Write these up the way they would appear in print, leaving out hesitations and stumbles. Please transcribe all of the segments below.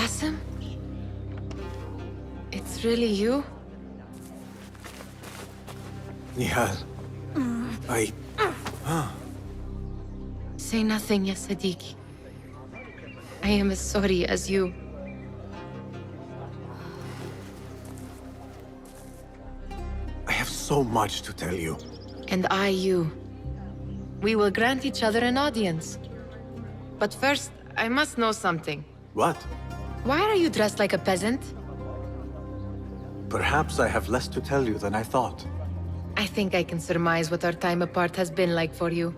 Basim? It's really you? Nihal. Say nothing, ya Sadiqi. I am as sorry as you. I have so much to tell you. And I you. We will grant each other an audience. But first, I must know something. What? Why are you dressed like a peasant? Perhaps I have less to tell you than I thought. I think I can surmise what our time apart has been like for you.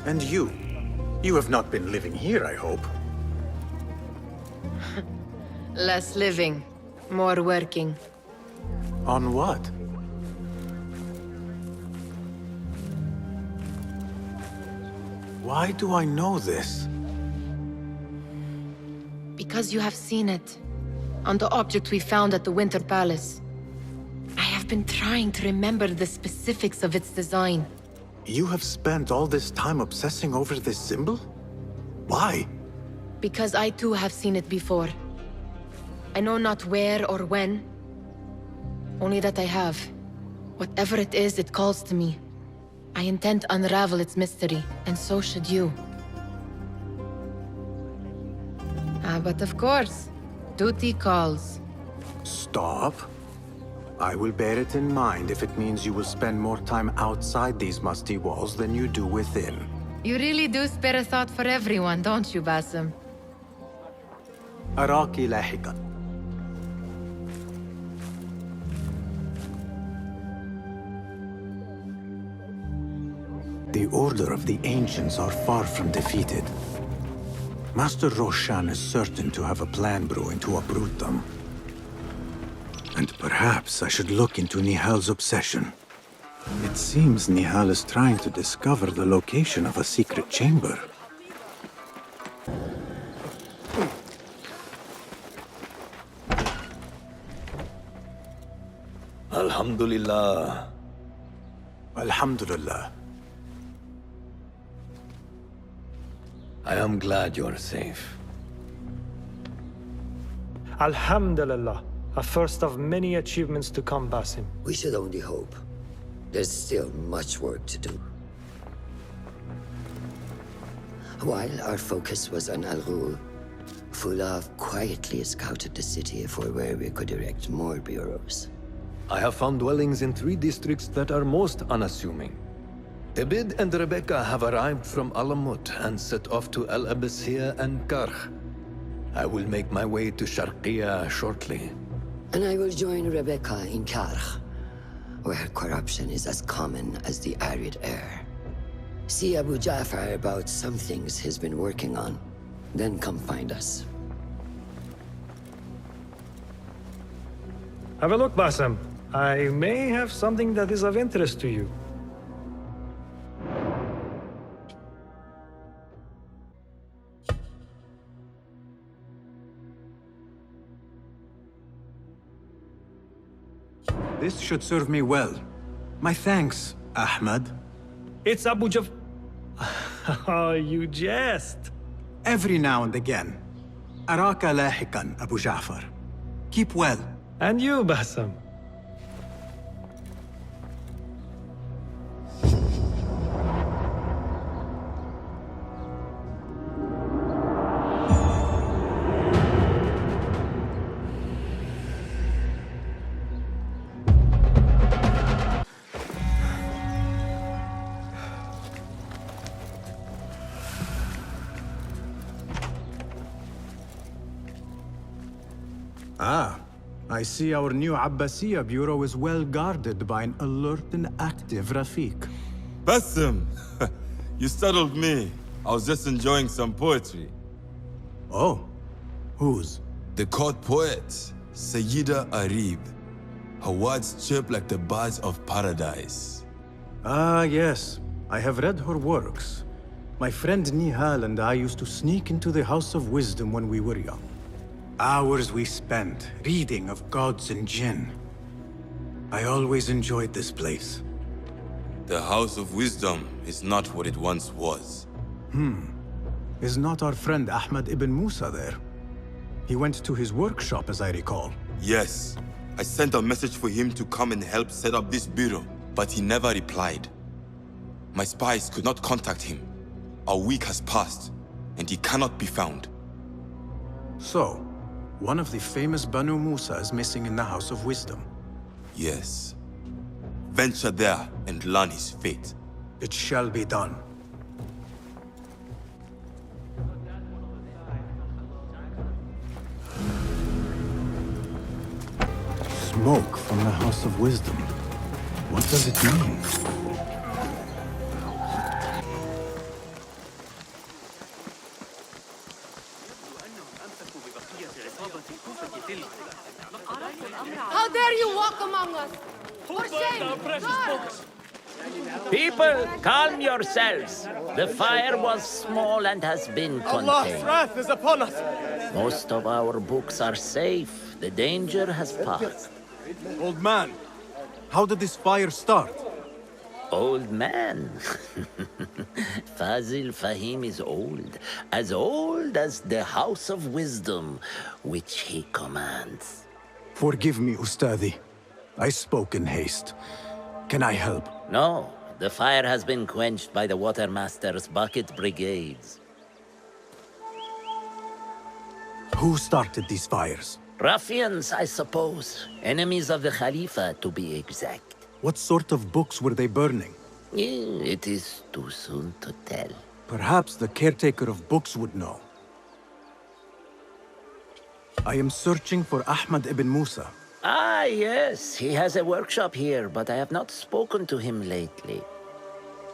And you? You have not been living here, I hope. Less living, more working. On what? Why do I know this? Because you have seen it. On the object we found at the Winter Palace. I have been trying to remember the specifics of its design. You have spent all this time obsessing over this symbol? Why? Because I too have seen it before. I know not where or when. Only that I have. Whatever it is, it calls to me. I intend to unravel its mystery, and so should you. But of course, duty calls. Stop. I will bear it in mind if it means you will spend more time outside these musty walls than you do within. You really do spare a thought for everyone, don't you, Basim? أراك لاحقا. The Order of the Ancients are far from defeated. Master Roshan is certain to have a plan brewing to uproot them. And perhaps I should look into Nihal's obsession. It seems Nihal is trying to discover the location of a secret chamber. Alhamdulillah. Alhamdulillah. I am glad you're safe. Alhamdulillah. A first of many achievements to come, Basim. We should only hope. There's still much work to do. While our focus was on Al Ghul, Fulaf quietly scouted the city for where we could erect more bureaus. I have found dwellings in 3 districts that are most unassuming. Abid and Rebecca have arrived from Alamut and set off to Al Abyssiya and Karh. I will make my way to Sharqiya shortly. And I will join Rebecca in Karh, where corruption is as common as the arid air. See Abu Ja'far about some things he's been working on, then come find us. Have a look, Basim. I may have something that is of interest to you. This should serve me well. My thanks, Ahmad. It's Abu Jaf... Oh, you jest. Every now and again. Araka lahikan, Abu Ja'far. Keep well. And you, Basim. Ah, I see our new Abbasiya bureau is well guarded by an alert and active Rafiq. Basim! You startled me. I was just enjoying some poetry. Oh, whose? The court poet, Sayyida Arib. Her words chirp like the birds of paradise. Ah, yes. I have read her works. My friend Nihal and I used to sneak into the House of Wisdom when we were young. Hours we spent reading of gods and jinn. I always enjoyed this place. The House of Wisdom is not what it once was. Is not our friend Ahmad ibn Musa there? He went to his workshop, as I recall. Yes. I sent a message for him to come and help set up this bureau, but he never replied. My spies could not contact him. A week has passed, and he cannot be found. So, one of the famous Banu Musa is missing in the House of Wisdom. Yes. Venture there and learn his fate. It shall be done. Smoke from the House of Wisdom. What does it mean? How dare you walk among us? For shame! Guard! People, calm yourselves. The fire was small and has been contained. wrath is upon us! Most of our books are safe. The danger has passed. Old man, how did this fire start? Old man. Fazil Fahim is old as the House of Wisdom, which he commands. Forgive me, Ustadi. I spoke in haste. Can I help? No, the fire has been quenched by the Watermaster's bucket brigades. Who started these fires? Ruffians, I suppose. Enemies of the Khalifa, to be exact. What sort of books were they burning? It is too soon to tell. Perhaps the caretaker of books would know. I am searching for Ahmad ibn Musa. Ah, yes. He has a workshop here, but I have not spoken to him lately.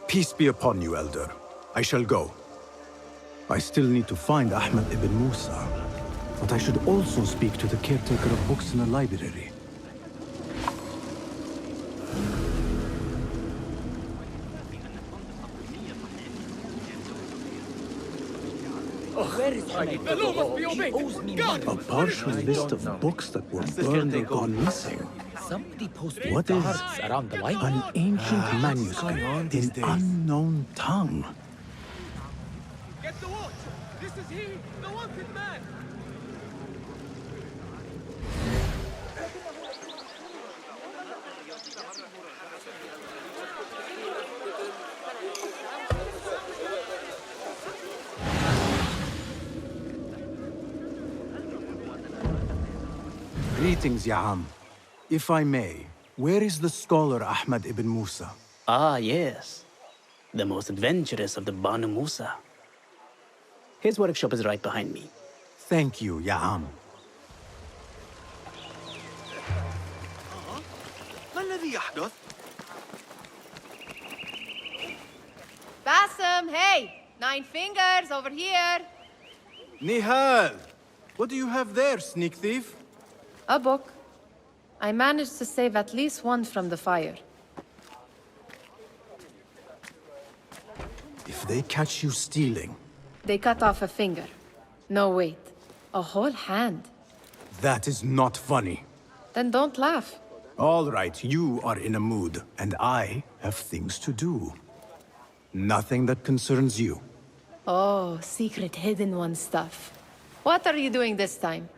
Peace be upon you, Elder. I shall go. I still need to find Ahmad ibn Musa. But I should also speak to the caretaker of books in the library. The law must be obeyed! Guard! A partial list of books that were burned or gone missing. What is an ancient manuscript in unknown tongue? Get the watch! This is he, the wanted man! Greetings, Ya'am. If I may, where is the scholar Ahmad ibn Musa? Ah, yes. The most adventurous of the Banu Musa. His workshop is right behind me. Thank you, Ya'am. Bassem, hey! 9 fingers over here! Nihal! What do you have there, sneak thief? A book. I managed to save at least one from the fire. If they catch you stealing, They cut off a finger. No, wait. A whole hand. that is not funny. Then don't laugh. All right, you are in a mood, and I have things to do. Nothing that concerns you. Oh, secret hidden one stuff. What are you doing this time?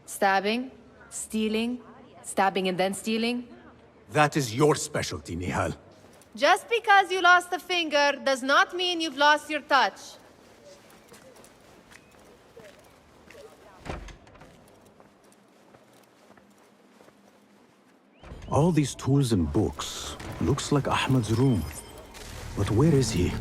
Stabbing? Stealing? Stabbing and then stealing? That is your specialty, Nihal. Just because you lost a finger does not mean you've lost your touch. All these tools and books. Looks like Ahmad's room. But where is he?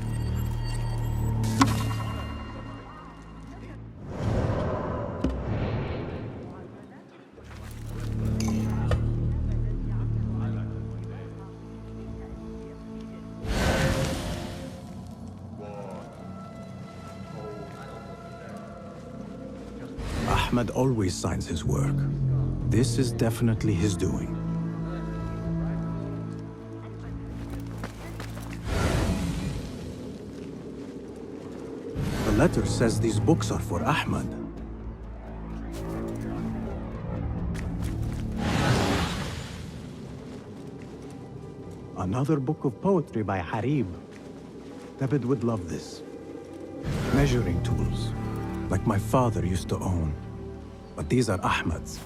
Ahmad always signs his work. This is definitely his doing. The letter says these books are for Ahmad. Another book of poetry by Harib. David would love this. Measuring tools, like my father used to own. but these are Ahmad's.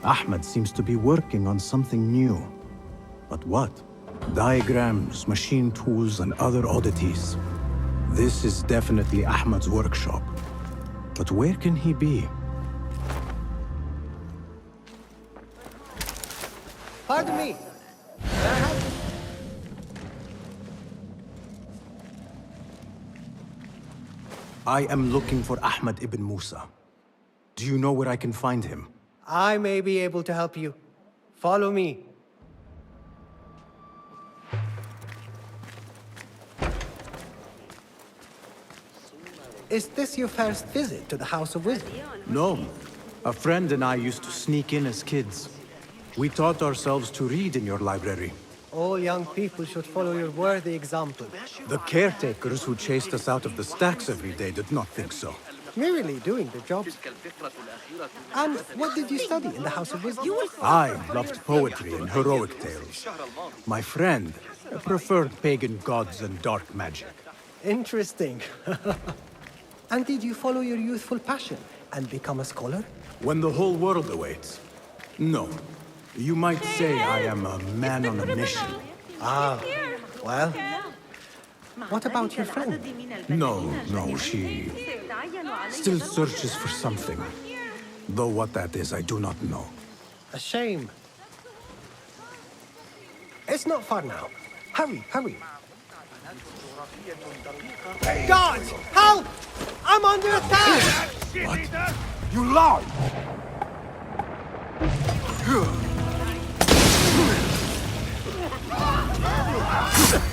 Ahmad seems to be working on something new. But what? Diagrams, machine tools, and other oddities. This is definitely Ahmad's workshop. But where can he be? Pardon me. I am looking for Ahmad ibn Musa. Do you know where I can find him? I may be able to help you. Follow me. Is this your first visit to the House of Wisdom? No. A friend and I used to sneak in as kids. We taught ourselves to read in your library. All young people should follow your worthy example. The caretakers who chased us out of the stacks every day did not think so. Merely doing the job. And what did you study in the House of Wisdom? I loved poetry and heroic tales. My friend preferred pagan gods and dark magic. Interesting. And did you follow your youthful passion and become a scholar? When the whole world awaits. No. You might say I am a man on a mission. Ah, well. What about your friend? No, she still searches for something. Though what that is, I do not know. A shame. It's not far now. Hurry, hurry. Guards! Help! I'm under attack! What? You lie!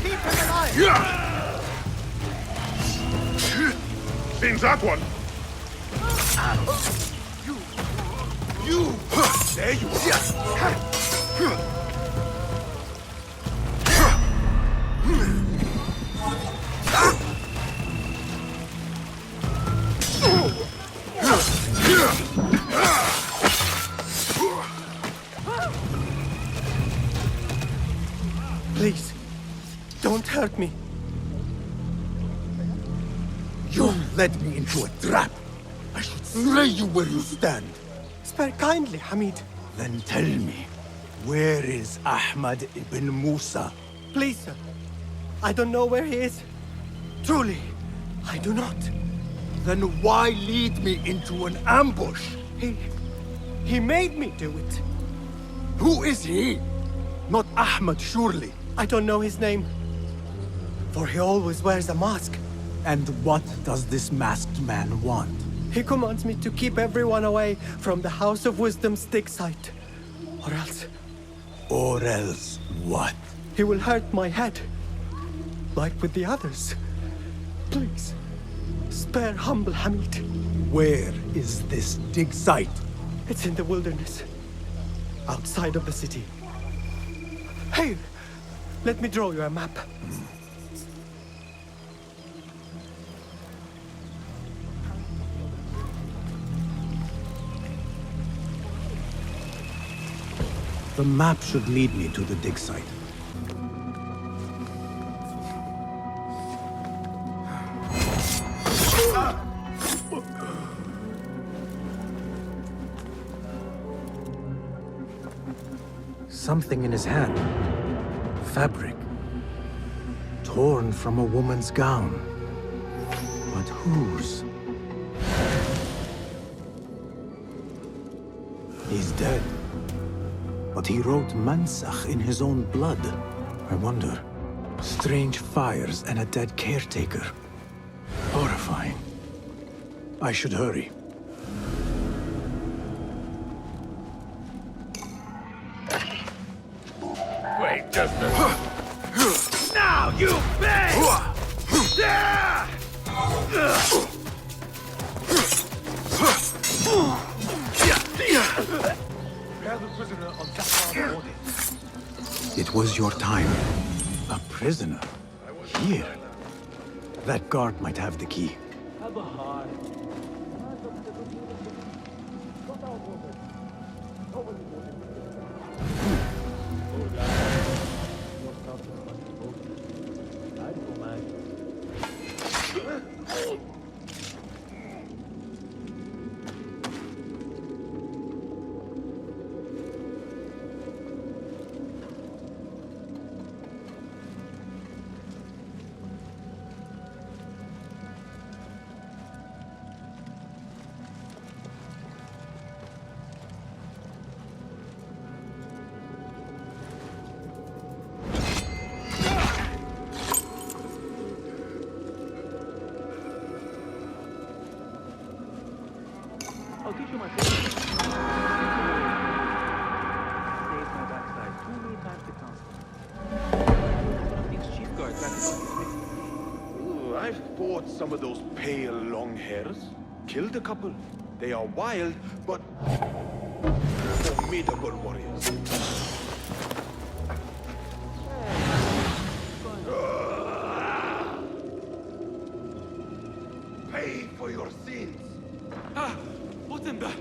Keep him alive! Seems that one. You! There you are! Please, don't hurt me. You led me into a trap. I should slay you where you stand. Spare kindly, Hamid. Then tell me, where is Ahmad ibn Musa? Please, sir. I don't know where he is. Truly, I do not. Then why lead me into an ambush? He made me do it. Who is he? Not Ahmad, surely. I don't know his name. For he always wears a mask. And what does this masked man want? He commands me to keep everyone away from the House of Wisdom's dig site. Or else... Or else what? He will hurt my head. Like with the others. Please, spare humble Hamid. Where is this dig site? It's in the wilderness. Outside of the city. Hey, let me draw you a map. The map should lead me to the dig site. Something in his hand. Fabric. Torn from a woman's gown. But whose? He's dead. But he wrote Mansach in his own blood. I wonder. Strange fires and a dead caretaker. Horrifying. I should hurry. Wait just a... Now you pay! It was your time. A prisoner. Here. That guard might have the key. I'll teach you my favorite. Saved my backside too many times to count. These chief guards back in Ooh, I've fought some of those pale long hairs. Killed a couple. They are wild, but formidable warriors. Pay for your sins. Ah! What's in that?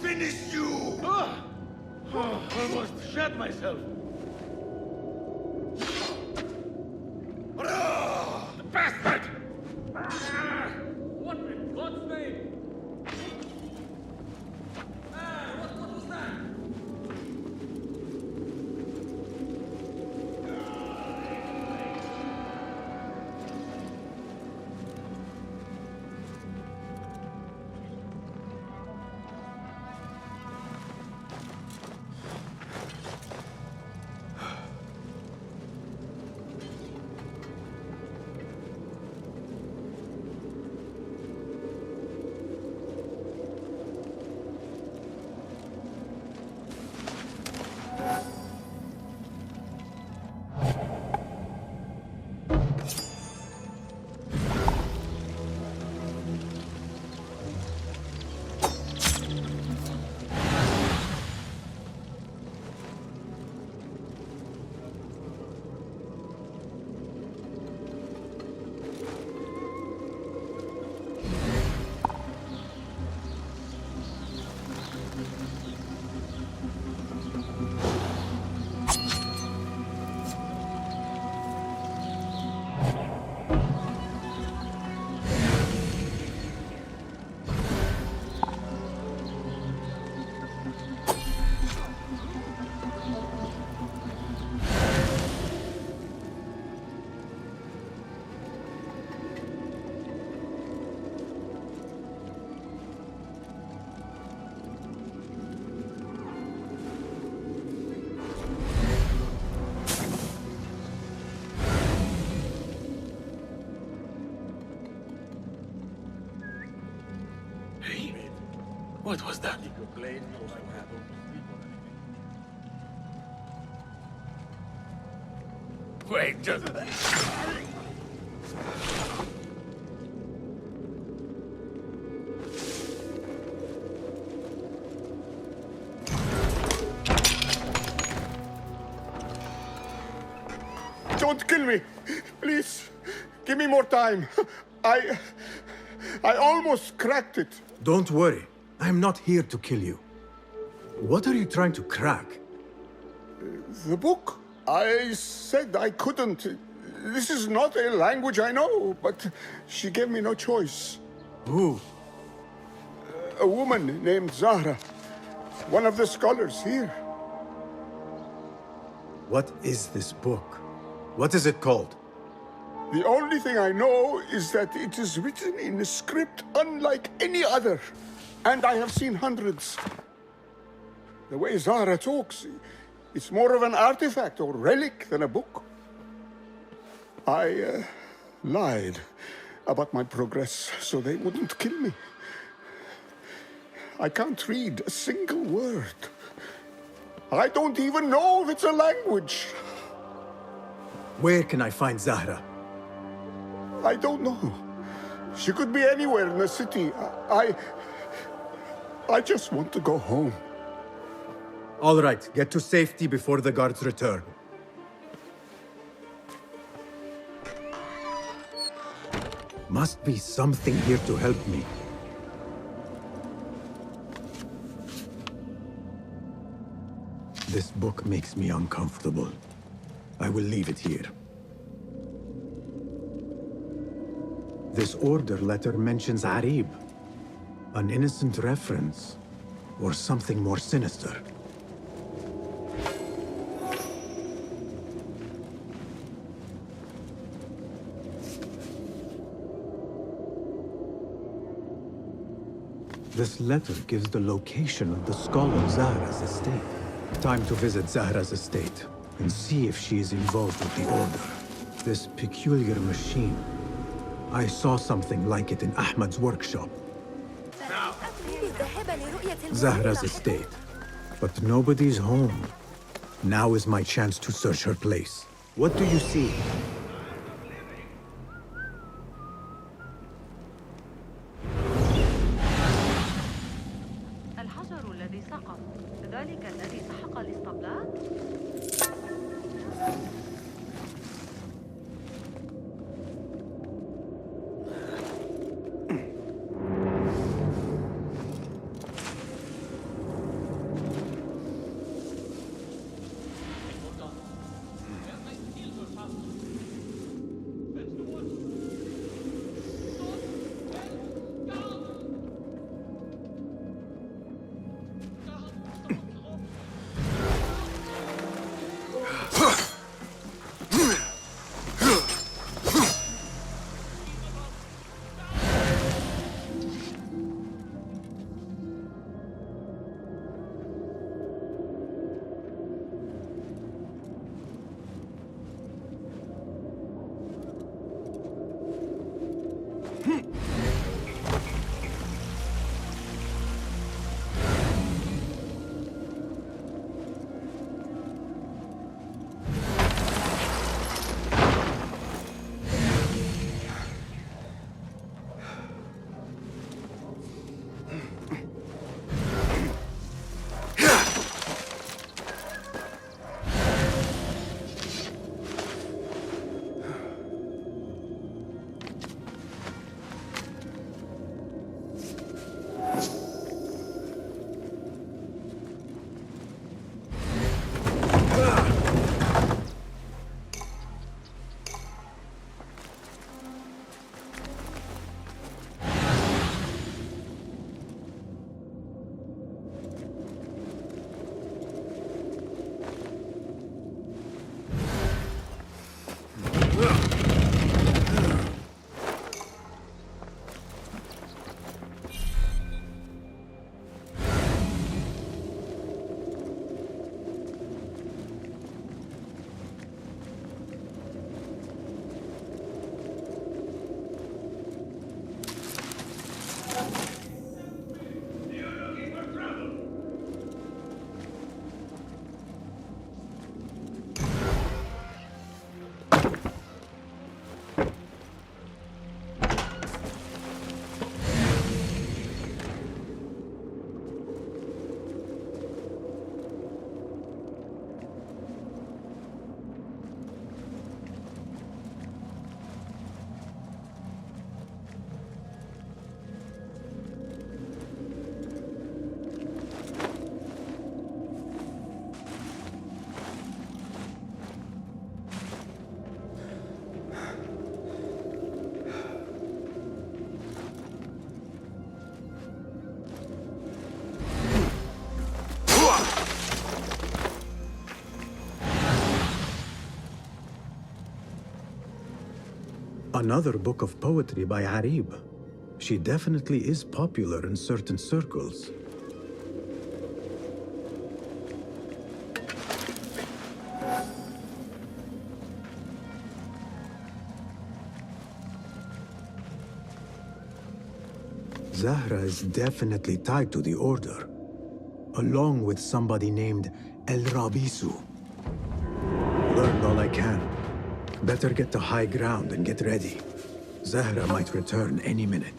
Finish you! Almost shot myself. The bastard! What in God's name? What was that? What was that? Wait, just... Don't kill me! Please, give me more time. I almost cracked it. Don't worry. I'm not here to kill you. What are you trying to crack? The book? I said I couldn't. This is not a language I know, but she gave me no choice. Who? A woman named Zahra. One of the scholars here. What is this book? What is it called? The only thing I know is that it is written in a script unlike any other. And I have seen hundreds. The way Zahra talks, it's more of an artifact or relic than a book. I lied about my progress so they wouldn't kill me. I can't read a single word. I don't even know if it's a language. Where can I find Zahra? I don't know. She could be anywhere in the city. I just want to go home. All right, get to safety before the guards return. Must be something here to help me. This book makes me uncomfortable. I will leave it here. This order letter mentions Arib. An innocent reference, or something more sinister. This letter gives the location of the scholar Zahra's estate. Time to visit Zahra's estate and see if she is involved with the order. This peculiar machine. I saw something like it in Ahmad's workshop. Zahra's estate. But nobody's home. Now is my chance to search her place. What do you see? الحجر الذي سقط ذلك الذي سحق الاسطبلات. Another book of poetry by Arib. She definitely is popular in certain circles. Zahra is definitely tied to the Order, along with somebody named El Rabisu. Learned all I can. Better get to high ground and get ready. Zahra might return any minute.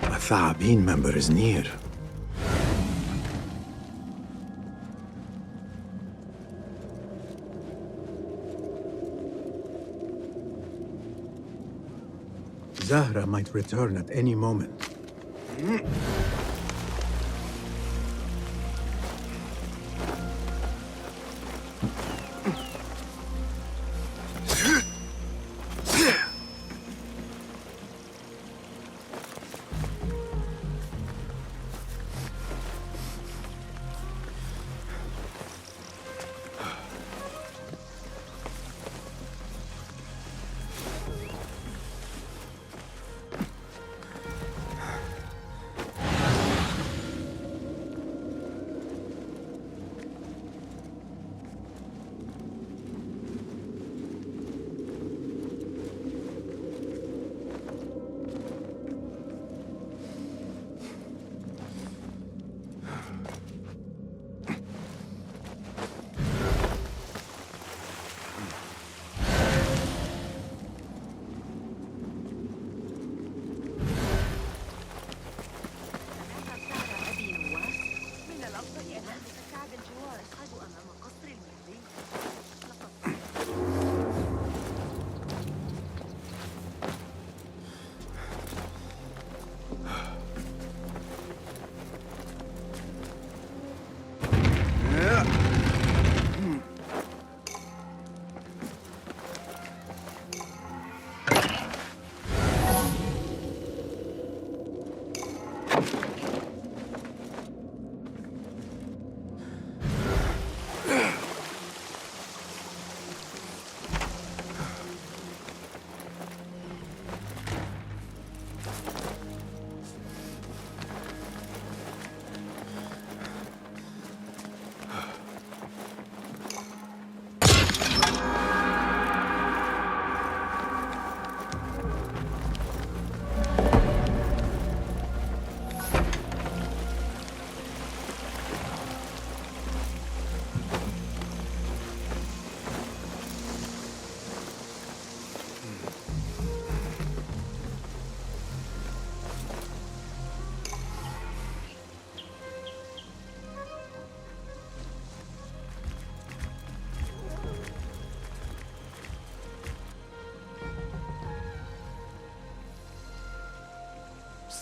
A Tha'abin member is near. Zahra might return at any moment.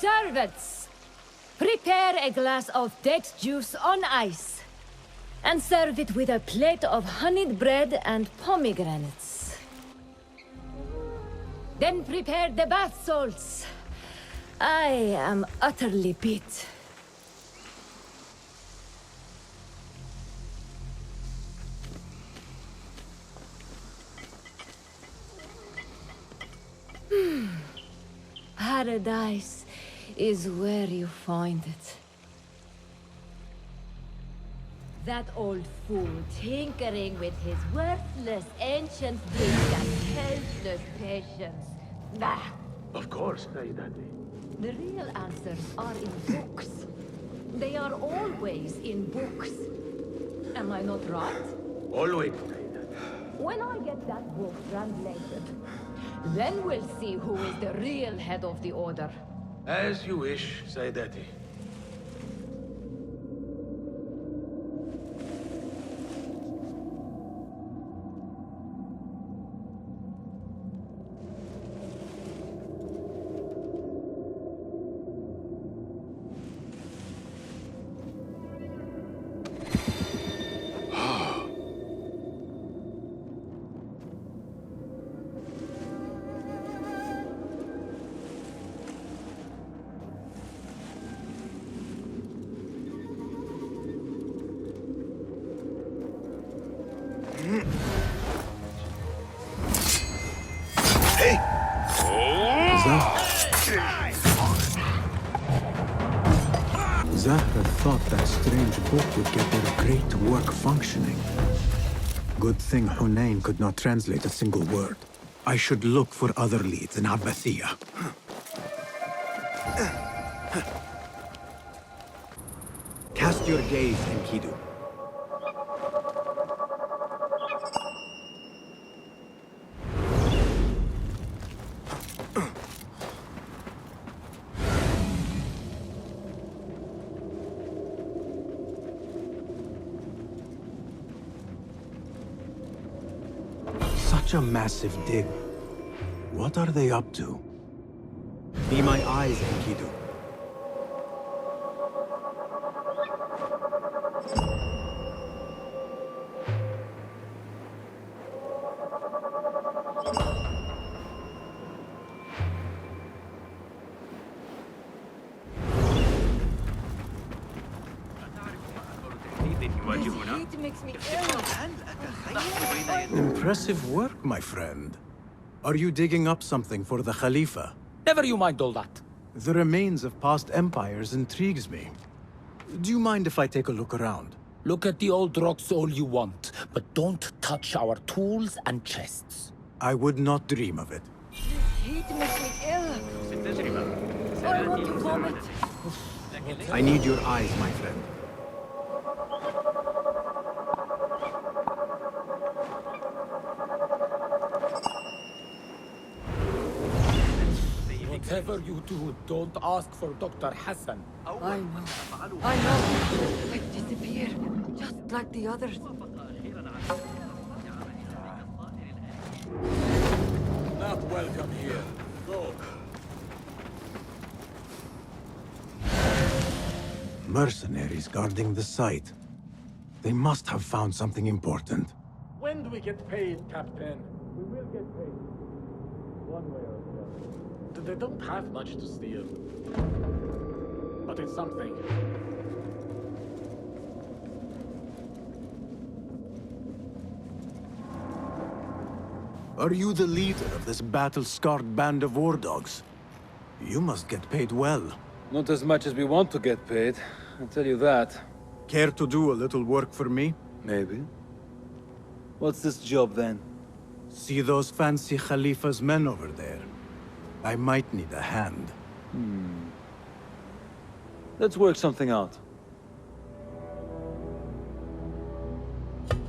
Servants, prepare a glass of date juice on ice, and serve it with a plate of honeyed bread and pomegranates. Then prepare the bath salts. I am utterly beat. Paradise is where you find it. That old fool tinkering with his worthless ancient things and helpless patience. Bah! Of course, Sayyidati. The real answers are in books. They are always in books. Am I not right? Always. When I get that book translated, then we'll see who is the real head of the Order. As you wish, Saidati. Zahra thought that strange book would get their great work functioning. Good thing Hunain could not translate a single word. I should look for other leads in Abbathia. Cast your gaze, Enkidu. Such a massive dig. What are they up to? Be my eyes, Enkidu. It makes me ill. Impressive work, my friend. Are you digging up something for the Khalifa? Never you mind all that. The remains of past empires intrigues me. Do you mind if I take a look around? Look at the old rocks all you want, but don't touch our tools and chests. I would not dream of it. Heat makes me ill. I want to vomit. I need your eyes, my friend. Whatever you do, don't ask for Dr. Hassan. I know. I know. Like disappear, just like the others. Not welcome here. Go. Mercenaries guarding the site. They must have found something important. When do we get paid, Captain? We will get paid. One way or the other. They don't have much to steal. But it's something. Are you the leader of this battle-scarred band of war dogs? You must get paid well. Not as much as we want to get paid, I'll tell you that. Care to do a little work for me? Maybe. What's this job then? See those fancy Khalifa's men over there? I might need a hand. Let's work something out.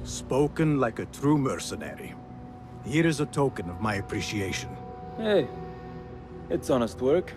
Spoken like a true mercenary. Here is a token of my appreciation. Hey, it's honest work.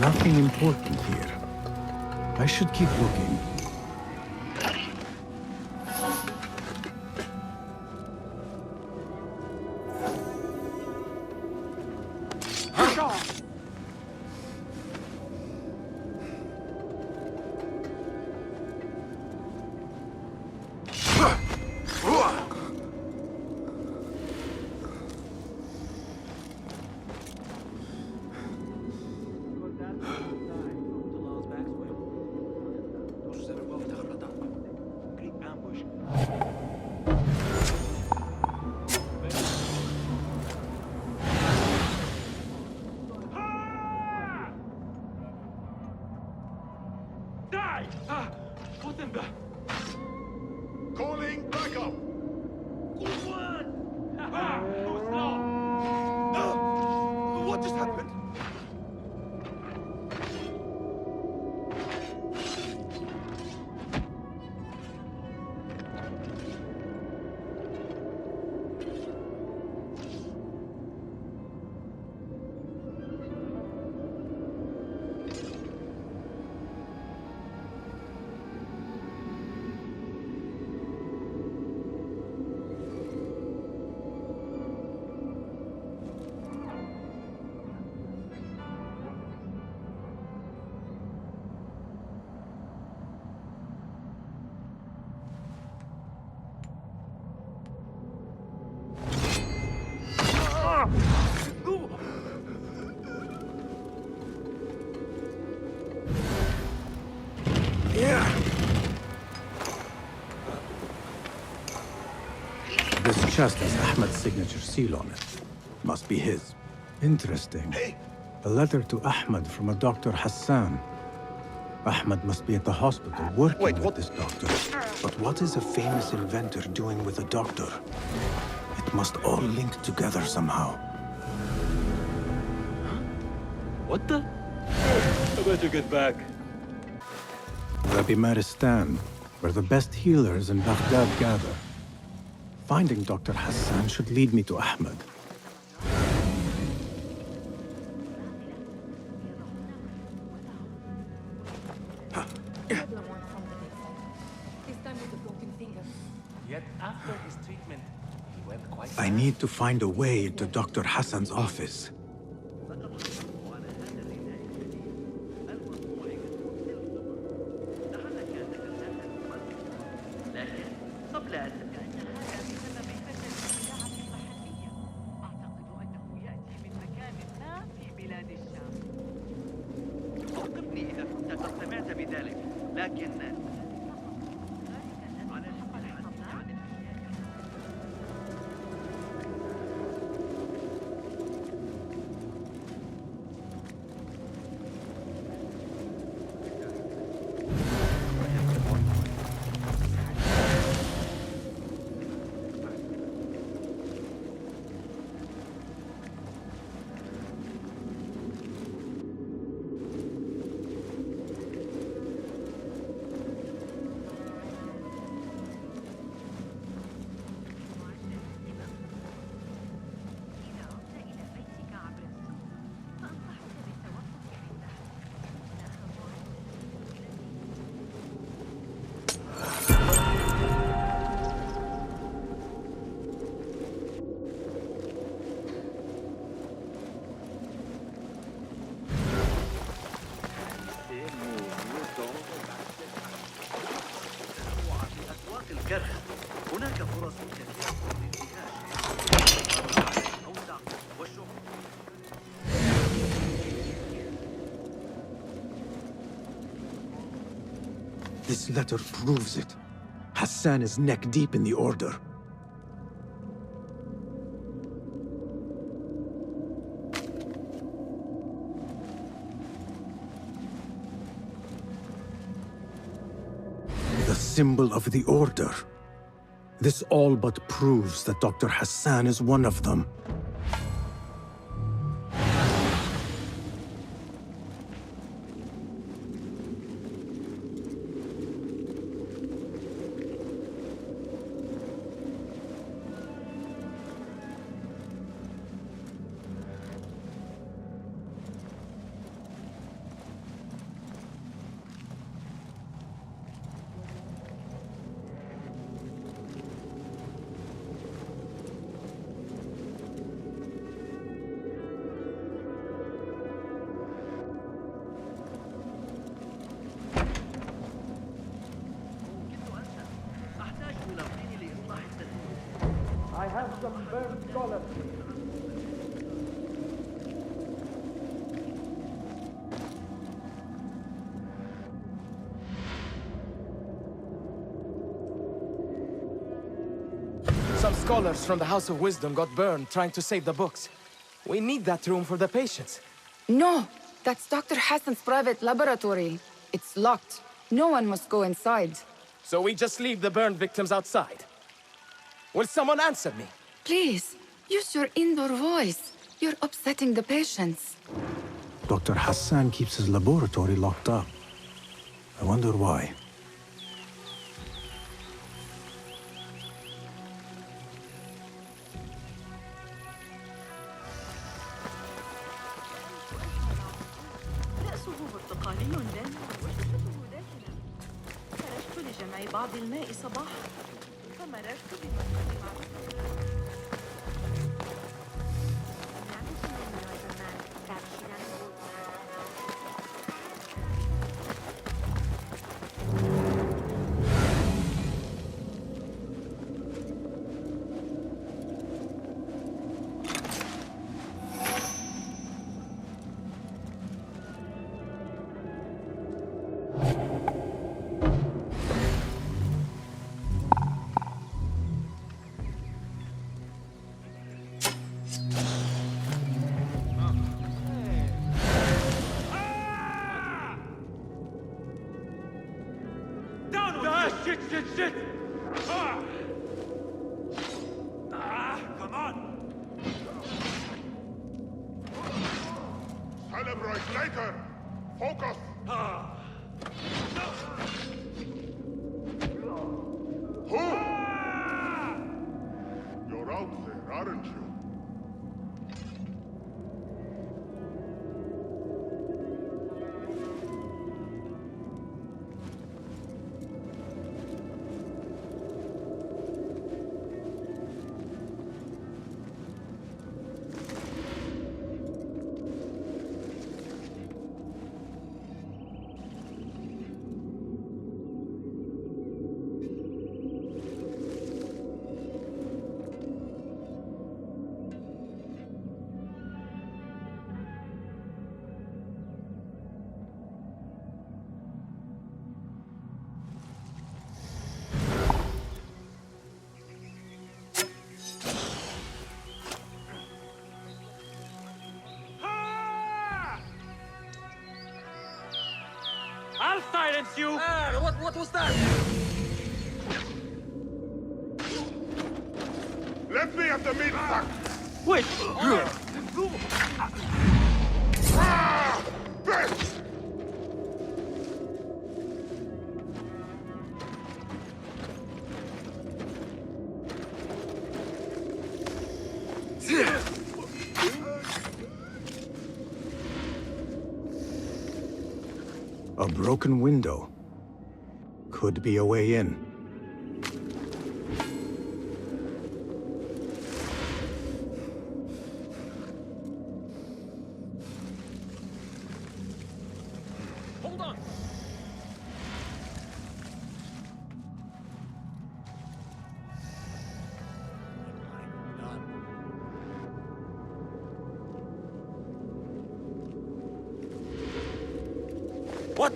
Nothing important here. I should keep looking. Calling backup! What just happened? This chest has Ahmed's signature seal on it. Must be his. Interesting. A letter to Ahmed from a Dr. Hassan. Ahmed must be at the hospital working with this doctor. But what is a famous inventor doing with a doctor? It must all link together somehow. What the? I better get back. Rabbi Maristan, where the best healers in Baghdad gather. Finding Dr. Hassan should lead me to Ahmed. Yet after his treatment, he went quite I need to find a way into Dr. Hassan's office. This letter proves it. Hassan is neck deep in the Order. The symbol of the Order. This all but proves that Dr. Hassan is one of them. Burn scholars. Some scholars from the House of Wisdom got burned trying to save the books. We need that room for the patients. No, that's Dr. Hassan's private laboratory. It's locked. No one must go inside. So we just leave the burned victims outside? Will someone answer me? Please, use your indoor voice. You're upsetting the patients. Dr. Hassan keeps his laboratory locked up. I wonder why. رأسه برتقالي لامع وجثته داكنة. خرجت لجمع بعض الماء صباحا فمررت بمنطقة معروفة. Shit! Come on! Celebrate later! Focus! Who? You're out there, aren't you? I'll silence you! What was that? Let me at the meat sack! Wait! Bitch! A broken window. Could be a way in. Hold on! What?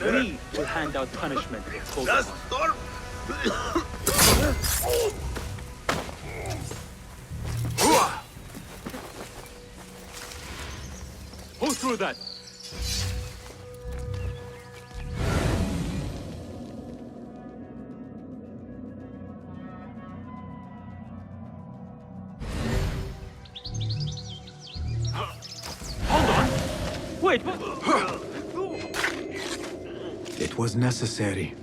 We will hand out punishment if called upon. Pull through that! Wait! It was necessary.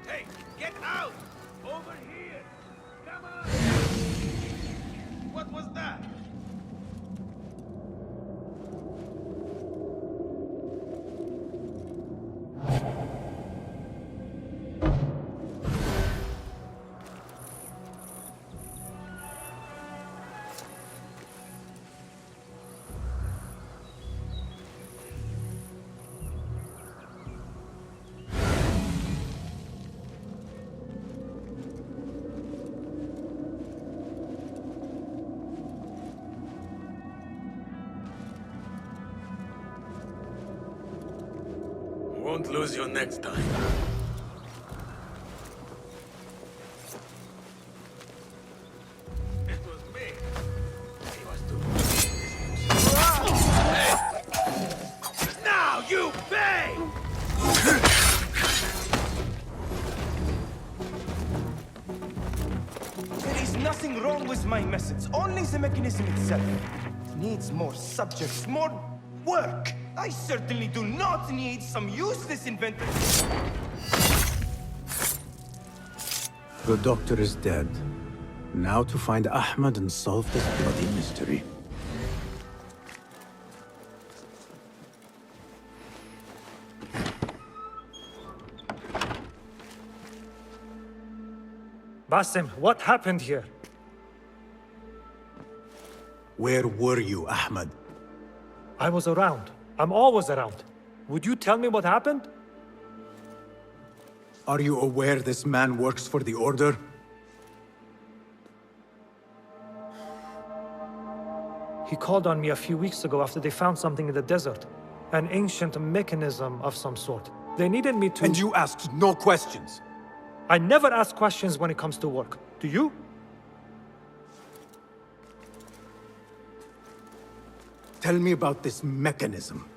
Hey, get out! Over here! Come on! What was that? Won't lose you next time. It was me. He was too. Hey! Now you pay! There is nothing wrong with my methods, only the mechanism itself. It needs more subjects, more work. I certainly do not need some useless inventor. The doctor is dead. Now to find Ahmed and solve this bloody mystery. Basim, what happened here? Where were you, Ahmed? I was around. I'm always around. Would you tell me what happened? Are you aware this man works for the Order? He called on me a few weeks ago after they found something in the desert. An ancient mechanism of some sort. They needed me to... And you asked no questions? I never ask questions when it comes to work. Do you? Tell me about this mechanism.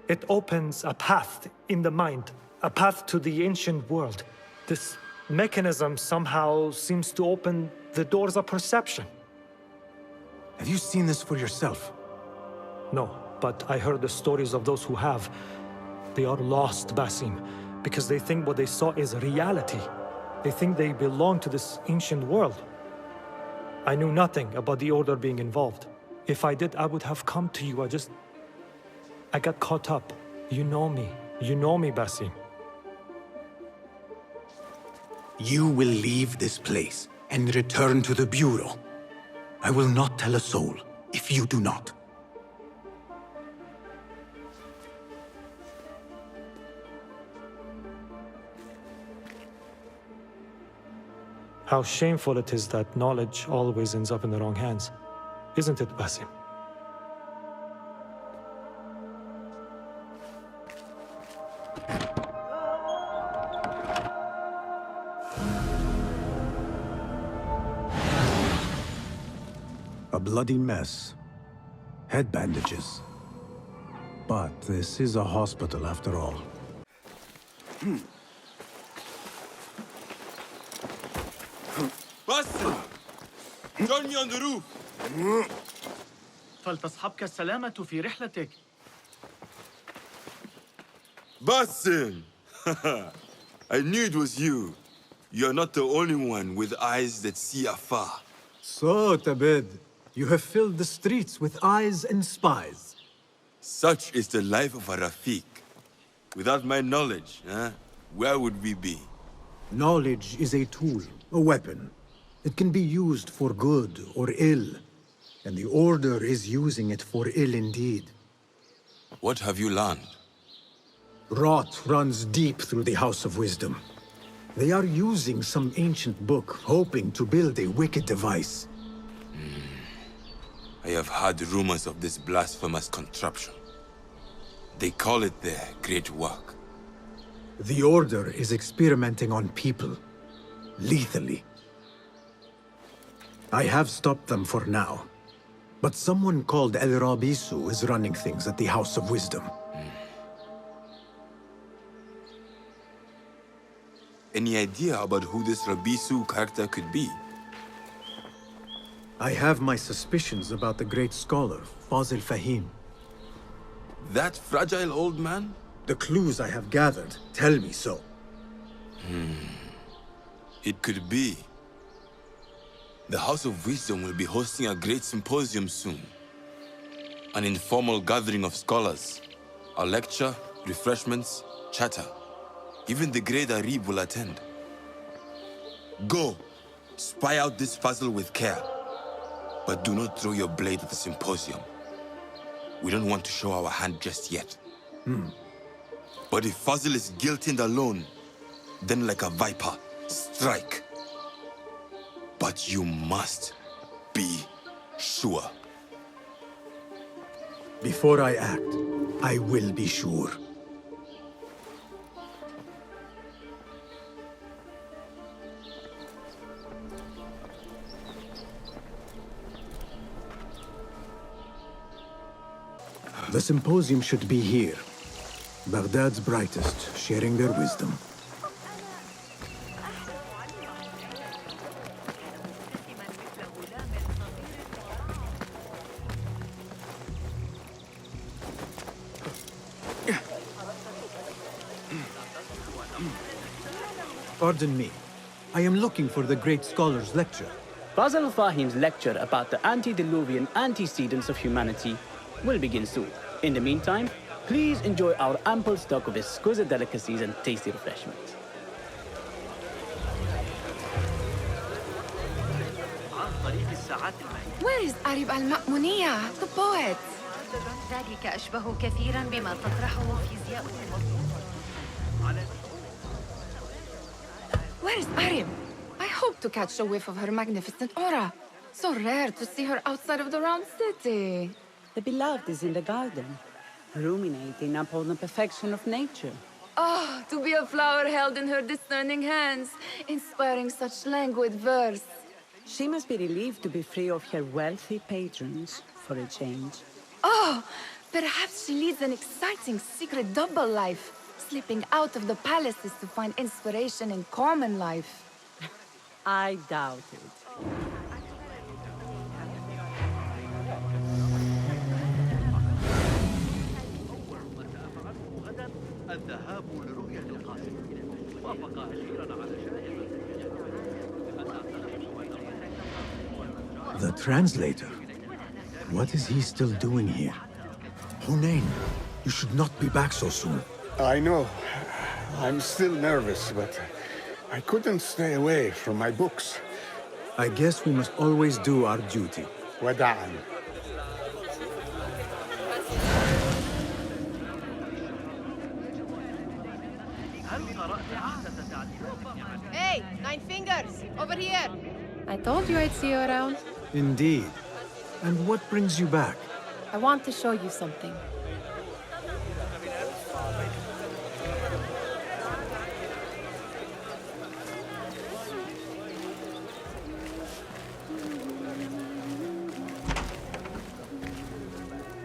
It opens a path in the mind, a path to the ancient world. This mechanism somehow seems to open the doors of perception. Have you seen this for yourself? No, but I heard the stories of those who have. They are lost, Basim, because they think what they saw is reality. They think they belong to this ancient world. I knew nothing about the Order being involved. If I did, I would have come to you. I got caught up. You know me. You know me, Basim. You will leave this place and return to the Bureau. I will not tell a soul if you do not. How shameful it is that knowledge always ends up in the wrong hands. Isn't it, Basim? A bloody mess. Head bandages. But this is a hospital after all. Buster! Join me on the roof! فلتصحبك السلامة في رحلتك. Basim! I knew it was you. You're not the only one with eyes that see afar. So, Tabid, you have filled the streets with eyes and spies. Such is the life of a Rafiq. Without my knowledge, where would we be? Knowledge is a tool, a weapon. It can be used for good or ill, and the Order is using it for ill indeed. What have you learned? Rot runs deep through the House of Wisdom. They are using some ancient book, hoping to build a wicked device. I have heard rumors of this blasphemous contraption. They call it their great work. The Order is experimenting on people, lethally. I have stopped them for now, but someone called El Rabisu is running things at the House of Wisdom. Any idea about who this Rabisu character could be? I have my suspicions about the great scholar, Fazil Fahim. That fragile old man? The clues I have gathered tell me so. It could be. The House of Wisdom will be hosting a great symposium soon. An informal gathering of scholars. A lecture, refreshments, chatter. Even the great Arib will attend. Go, spy out this puzzle with care. But do not throw your blade at the symposium. We don't want to show our hand just yet. But if Fazil is guilty and alone, then like a viper, strike. But you must be sure. Before I act, I will be sure. The symposium should be here. Baghdad's brightest, sharing their wisdom. Pardon me. I am looking for the great scholar's lecture. Fazl Fahim's lecture about the antediluvian antecedents of humanity will begin soon. In the meantime, please enjoy our ample stock of exquisite delicacies and tasty refreshments. Where is Arib al-Ma'muniya, the poet? ذلك أشبه كثيرا بما تطرحه فيزياء Where is Arib? I hope to catch a whiff of her magnificent aura. So rare to see her outside of the round city. The beloved is in the garden, ruminating upon the perfection of nature. Oh, to be a flower held in her discerning hands, inspiring such languid verse. She must be relieved to be free of her wealthy patrons, for a change. Oh, perhaps she leads an exciting secret double life, slipping out of the palaces to find inspiration in common life. I doubt it. الذهاب لرؤية القاسم وافق أخيرا على The translator? What is he still doing here? Hunain, you should not be back so soon. I know. I'm still nervous, but I couldn't stay away from my books. I guess we must always do our duty. وداعاً. Hey, Nine Fingers! Over here! I told you I'd see you around. Indeed. And what brings you back? I want to show you something.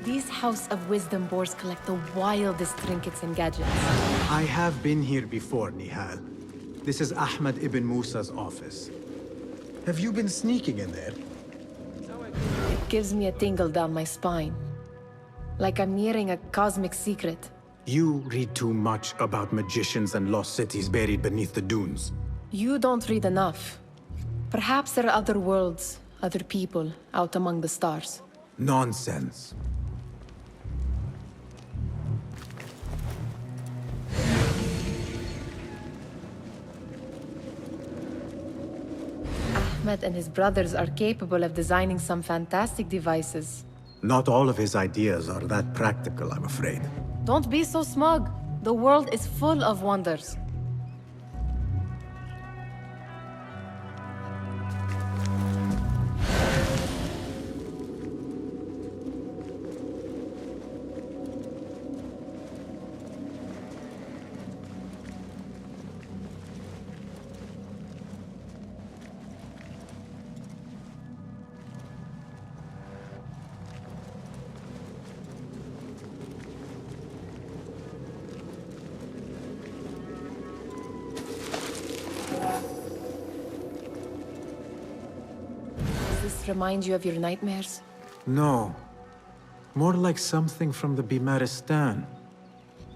These House of Wisdom boars collect the wildest trinkets and gadgets. I have been here before, Nihal. This is Ahmed ibn Musa's office. Have you been sneaking in there? It gives me a tingle down my spine. Like I'm nearing a cosmic secret. You read too much about magicians and lost cities buried beneath the dunes. You don't read enough. Perhaps there are other worlds, other people, out among the stars. Nonsense. Ahmed and his brothers are capable of designing some fantastic devices. Not all of his ideas are that practical, I'm afraid. Don't be so smug. The world is full of wonders. Remind you of your nightmares? No. More like something from the Bimaristan.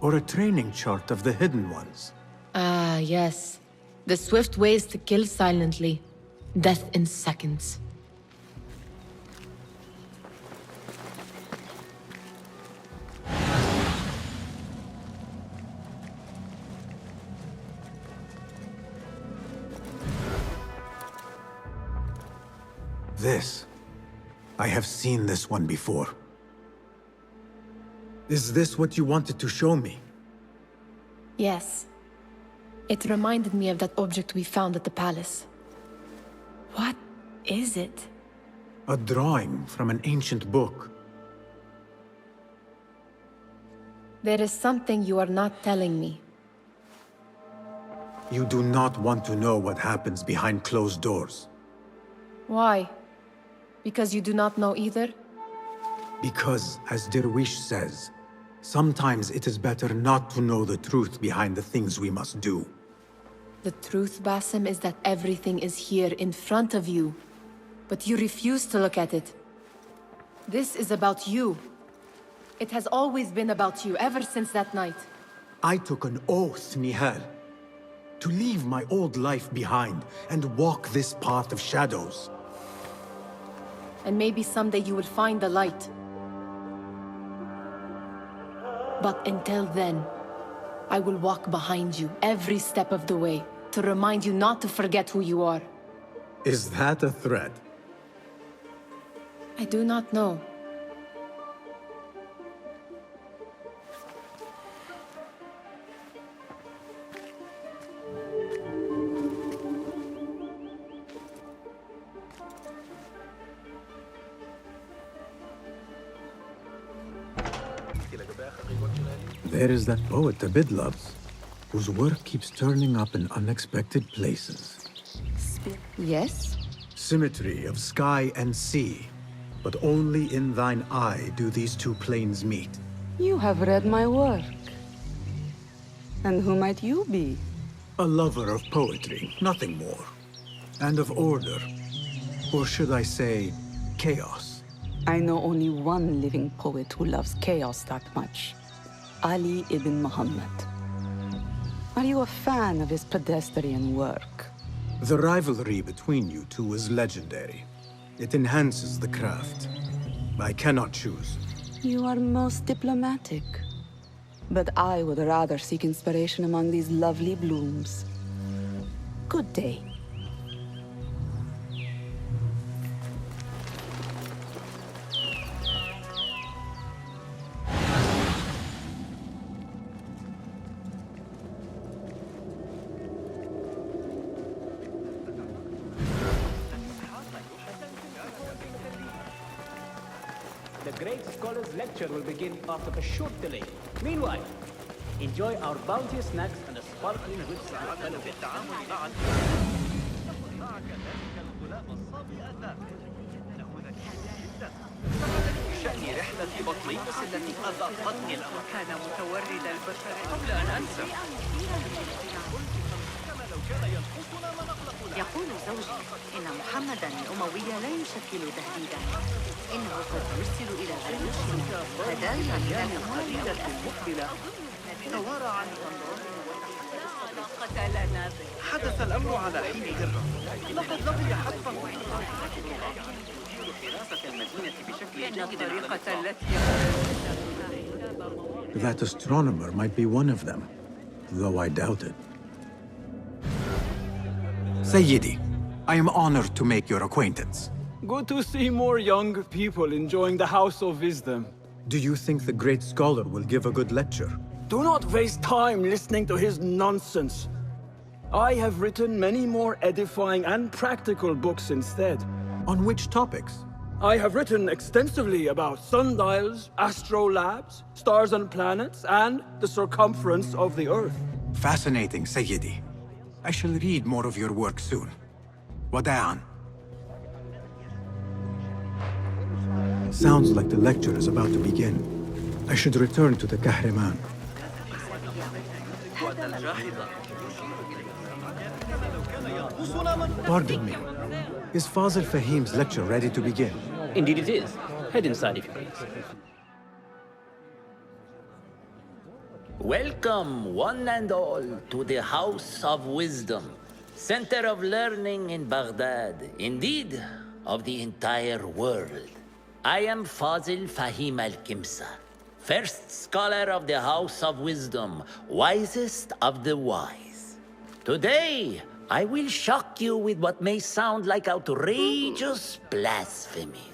Or a training chart of the Hidden Ones. Ah, yes. The swift ways to kill silently. Death in seconds. This. I have seen this one before. Is this what you wanted to show me? Yes. It reminded me of that object we found at the palace. What is it? A drawing from an ancient book. There is something you are not telling me. You do not want to know what happens behind closed doors. Why? Because you do not know either? Because, as Derwish says, sometimes it is better not to know the truth behind the things we must do. The truth, Basim, is that everything is here in front of you. But you refuse to look at it. This is about you. It has always been about you, ever since that night. I took an oath, Nihal, to leave my old life behind and walk this path of shadows. And maybe someday you will find the light. But until then, I will walk behind you every step of the way to remind you not to forget who you are. Is that a threat? I do not know. There is that poet Abid loves, whose work keeps turning up in unexpected places. Yes? Symmetry of sky and sea, but only in thine eye do these two planes meet. You have read my work. And who might you be? A lover of poetry, nothing more. And of order. Or should I say, chaos. I know only one living poet who loves chaos that much. Ali ibn Muhammad. Are you a fan of his pedestrian work? The rivalry between you two is legendary. It enhances the craft. I cannot choose. You are most diplomatic. But I would rather seek inspiration among these lovely blooms. Good day. The Great Scholar's lecture will begin after a short delay. Meanwhile, enjoy our bounteous snacks and a sparkling good شأن رحلة بطليموس التي أذاقتني الأمر كان متورد البشر قبل أن أنسى يقول زوجي إن محمداً الأموي لا يشكل تهديداً. إنه قد يرسل إلى جيوش هدايا من الأموال المقبلة توارى عن قتلنا به. حدث الأمر على حين هرة. لقد لقي حتفا حراسة المدينة بشكل جيد الطريقة التي That astronomer might be one of them, though I doubt it. Sayyidi, I am honored to make your acquaintance. Good to see more young people enjoying the House of Wisdom. Do you think the great scholar will give a good lecture? Do not waste time listening to his nonsense. I have written many more edifying and practical books instead. On which topics? I have written extensively about sundials, astrolabes, stars and planets, and the circumference of the Earth. Fascinating, Sayyidi. I shall read more of your work soon. Wada'an. Sounds like the lecture is about to begin. I should return to the Kahraman. Pardon me. Is Fazil Fahim's lecture ready to begin? Indeed it is. Head inside if you please. Welcome, one and all, to the House of Wisdom, center of learning in Baghdad, indeed, of the entire world. I am Fazil Fahim al-Kimsa, first scholar of the House of Wisdom, wisest of the wise. Today, I will shock you with what may sound like outrageous blasphemies.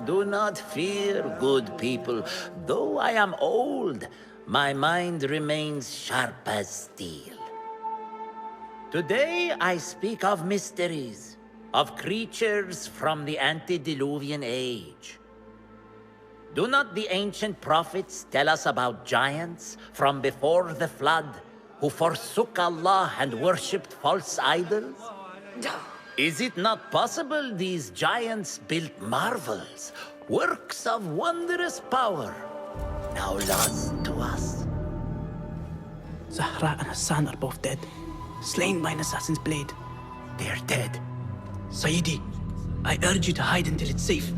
Do not fear, good people. Though I am old, my mind remains sharp as steel. Today, I speak of mysteries, of creatures from the antediluvian age. Do not the ancient prophets tell us about giants from before the flood who forsook Allah and worshipped false idols? Is it not possible these giants built marvels, works of wondrous power, now lost to us? Zahra and Hassan are both dead, slain by an assassin's blade. They are dead. Sayyidi, I urge you to hide until it's safe.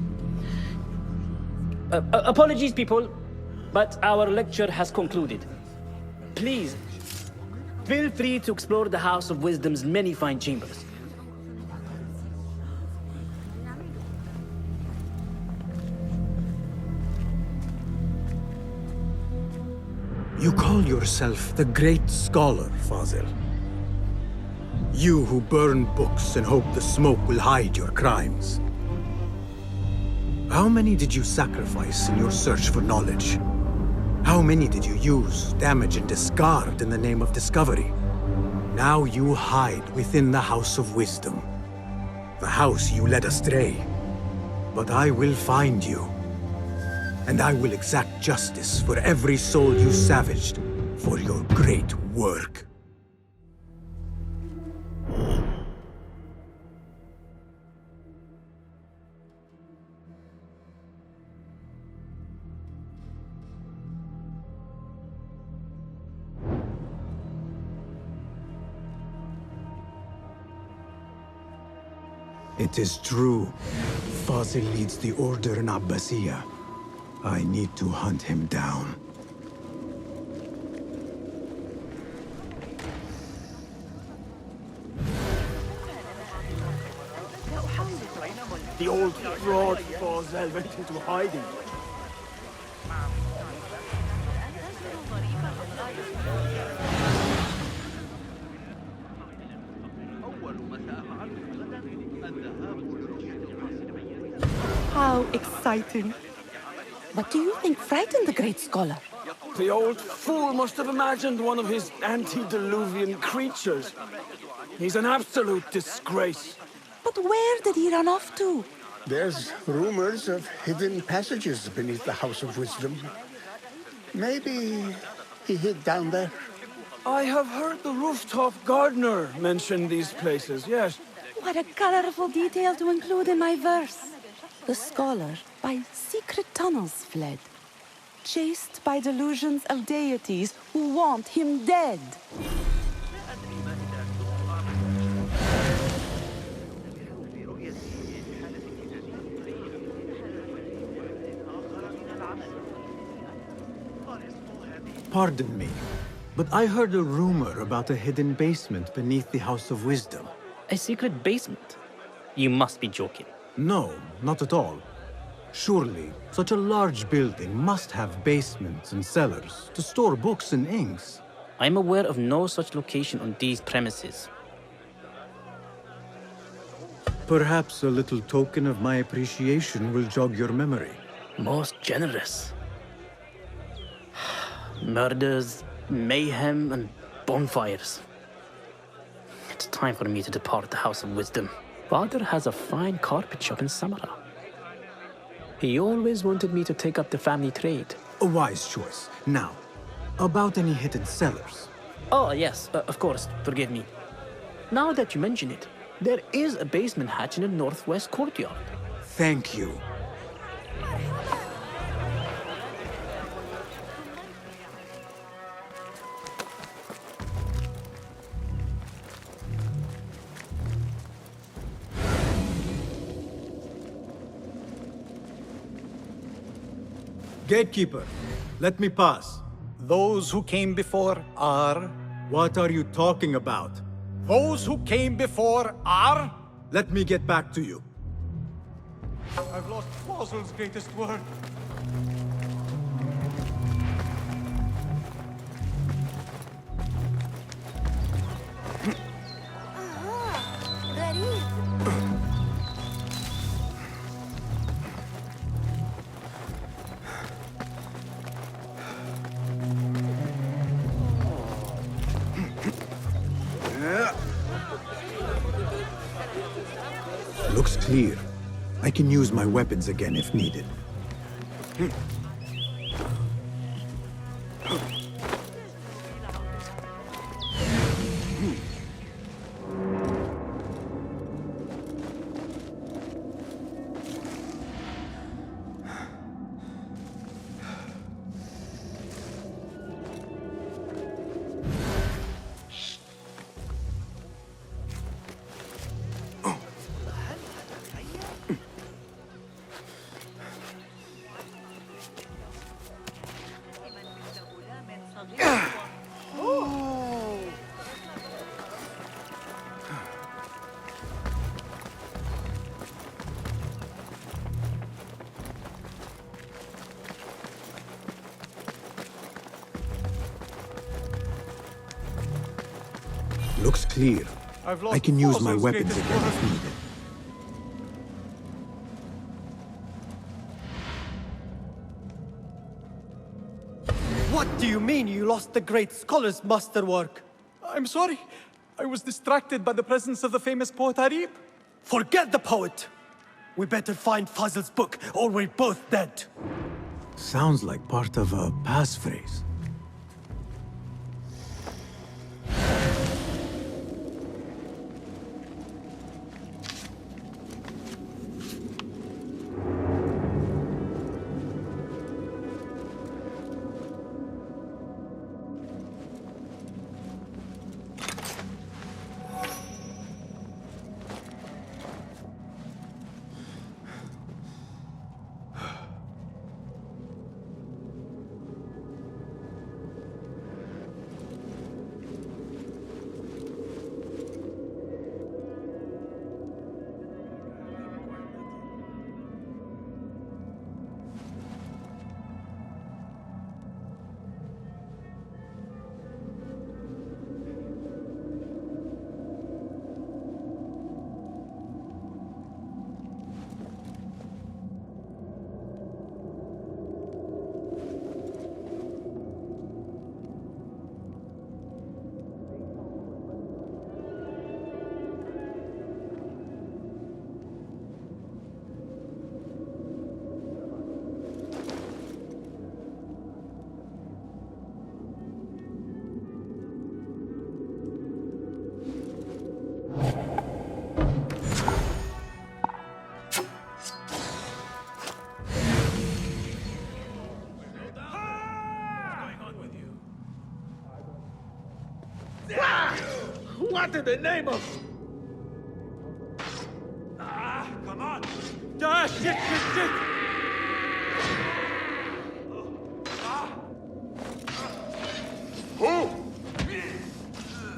Apologies, people, but our lecture has concluded. Please, feel free to explore the House of Wisdom's many fine chambers. You call yourself the great scholar, Fazil. You who burn books and hope the smoke will hide your crimes. How many did you sacrifice in your search for knowledge? How many did you use, damage, and discard in the name of discovery? Now you hide within the House of Wisdom. The house you led astray. But I will find you. And I will exact justice for every soul you savaged for your great work. It is true. Fazil leads the order in Abbasiyah. I need to hunt him down. The old fraud Fazil went into hiding. How exciting. What do you think frightened the great scholar? The old fool must have imagined one of his antediluvian creatures. He's an absolute disgrace. But where did he run off to? There's rumors of hidden passages beneath the House of Wisdom. Maybe he hid down there. I have heard the rooftop gardener mention these places, yes. What a colorful detail to include in my verse. The scholar by secret tunnels fled, chased by delusions of deities who want him dead. Pardon me, but I heard a rumor about a hidden basement beneath the House of Wisdom. A secret basement? You must be joking. No, not at all. Surely, such a large building must have basements and cellars to store books and inks. I'm aware of no such location on these premises. Perhaps a little token of my appreciation will jog your memory. Most generous. Murders, mayhem, and bonfires. It's time for me to depart the House of Wisdom. Father has a fine carpet shop in Samara. He always wanted me to take up the family trade. A wise choice. Now, about any hidden cellars? Oh, yes, of course, forgive me. Now that you mention it, there is a basement hatch in the northwest courtyard. Thank you. Gatekeeper, let me pass. Those who came before are... What are you talking about? Those who came before are... Let me get back to you. I've lost Fossil's greatest work. Looks clear. I can use my weapons again if needed. Looks clear. I can use my weapons again if needed. What do you mean you lost the great scholar's masterwork? I'm sorry. I was distracted by the presence of the famous poet Arib. Forget the poet! We better find Fazl's book, or we're both dead. Sounds like part of a passphrase. What in the name of... Come on! Shit!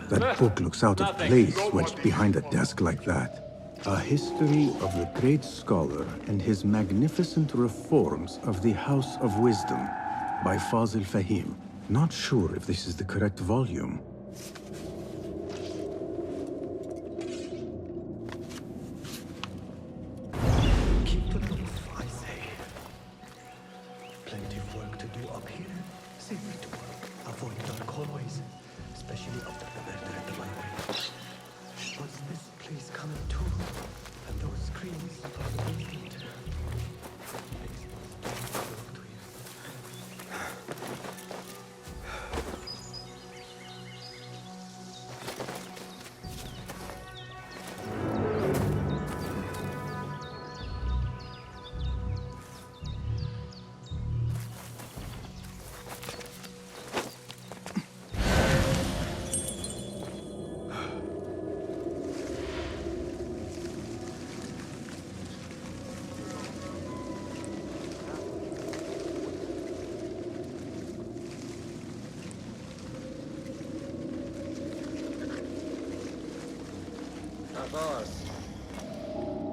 That book looks out of place wedged behind a desk like that. A history of the great scholar and his magnificent reforms of the House of Wisdom by Fazil Fahim. Not sure if this is the correct volume. Plenty of work to do up here. Safer to avoid dark hallways, especially after the murder at the library. What's this place coming to? And those screams from the basement.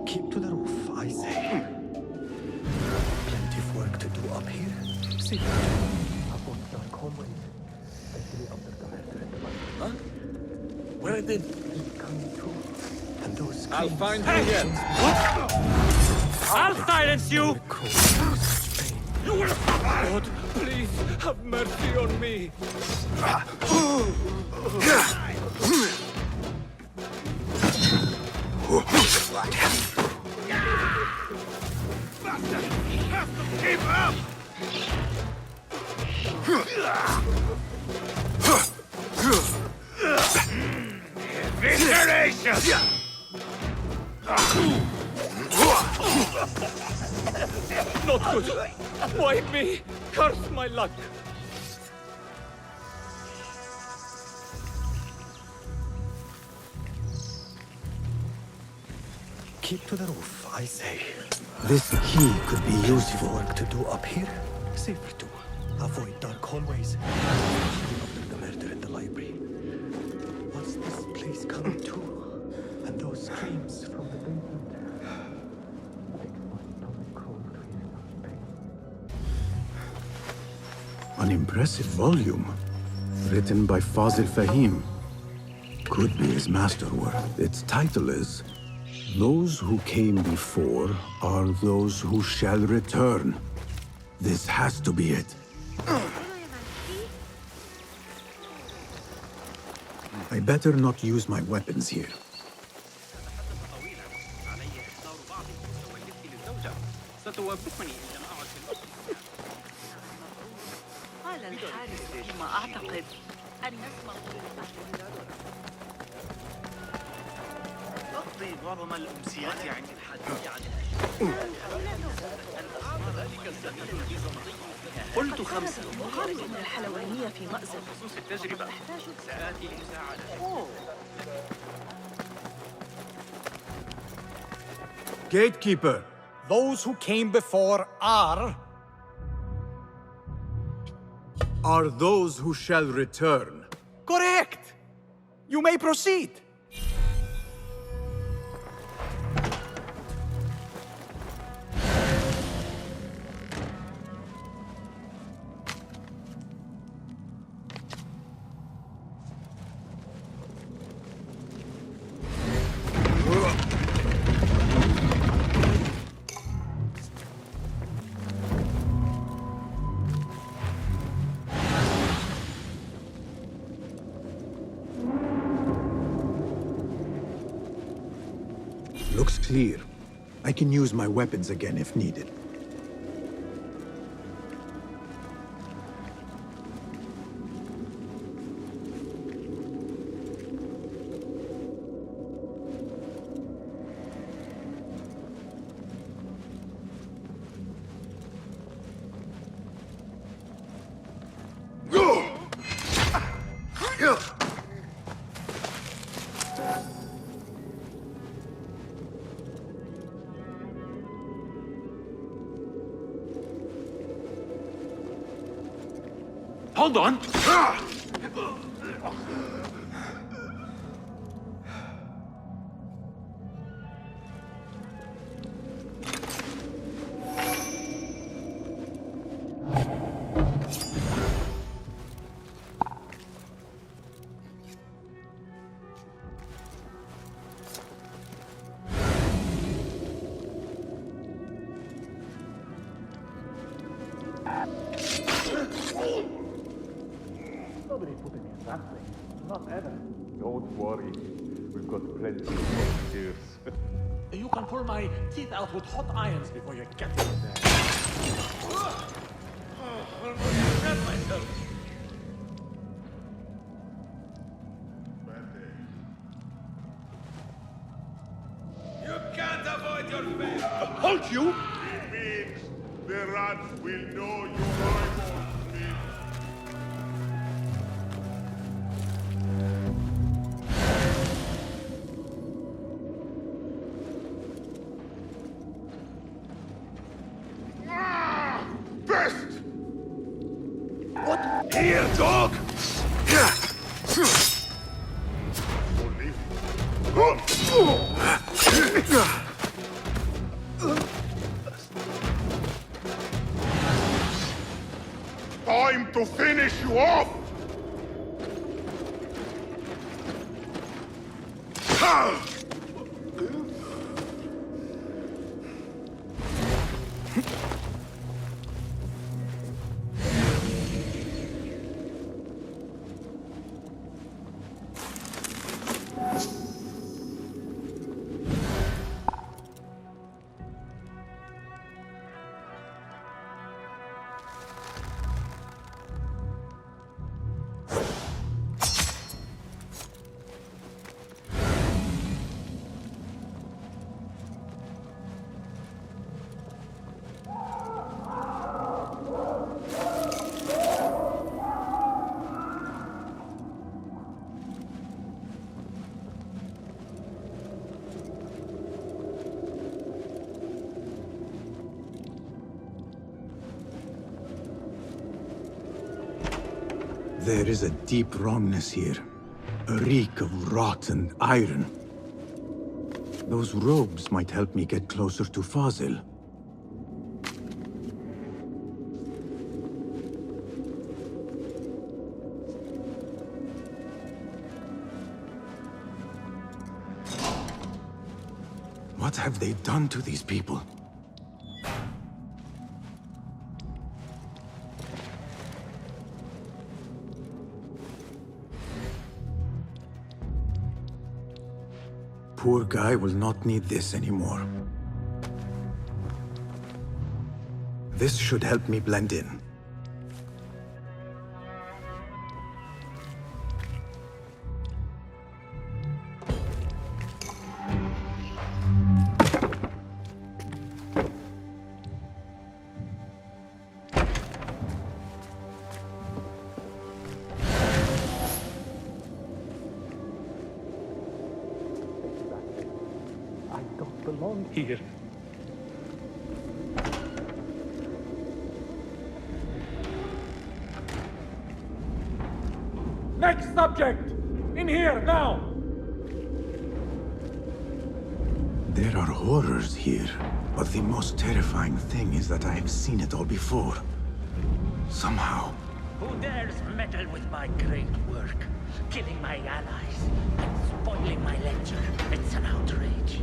Keep to the roof, I say. Plenty of work to do up here. See, avoid dark hallways, especially after the murder at the library. Huh? Where did... Coming too. And those I'll screams. find you again. What? I'll silence you! You will... God, please, have mercy on me. Keep up! Evisceration! Not good. Wipe me. Curse my luck. Keep to the roof, I say. This key could be useful. Work to do up here. Safer to avoid dark hallways. After the murder in the library. What's this place coming to? And those screams from the basement. An impressive volume. Written by Fazil Fahim. Could be his masterwork. Its title is... Those who came before are those who shall return. This has to be it. I better not use my weapons here. قال الحارس فيما أعتقد أن يسمع أقضي معظم الأمسيات عند الحديث عن قلت 5 أقارب أن الحلوانية في مأزق بخصوص التجربة سآتي لمساعدتك. Gatekeeper, those who came before are those who shall return. correct. You may proceed. Looks clear. I can use my weapons again if needed. Hold on. Nobody put me in that thing. Not ever. Don't worry. We've got plenty of volunteers. You can pull my teeth out with hot irons before you get in there. Almost shot myself. You can't avoid your fate. Hold you! It means the rats will know your eyeballs, me. Best! What? Here, dog! Time to finish you off! There is a deep wrongness here. A reek of rotten iron. Those robes might help me get closer to Fazil. What have they done to these people? Poor guy will not need this anymore. This should help me blend in. Belong here. Next subject! In here, now! There are horrors here, but the most terrifying thing is that I have seen it all before. Somehow. Who dares meddle with my great work? Killing my allies and spoiling my lecture. It's an outrage.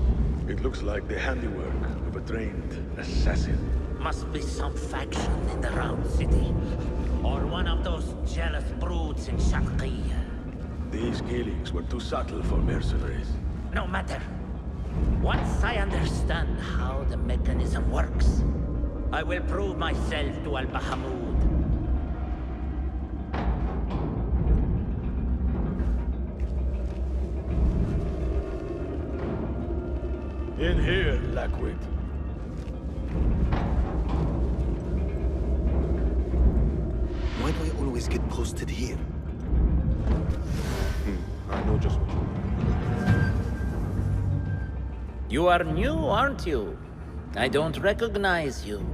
It looks like the handiwork of a trained assassin. Must be some faction in the Round City. Or one of those jealous broods in Sharqiyya. These killings were too subtle for mercenaries. No matter. Once I understand how the mechanism works, I will prove myself to Al-Bahamud. In here, Lackwit. Why do I always get posted here? I know just what you mean. You are new, aren't you? I don't recognize you.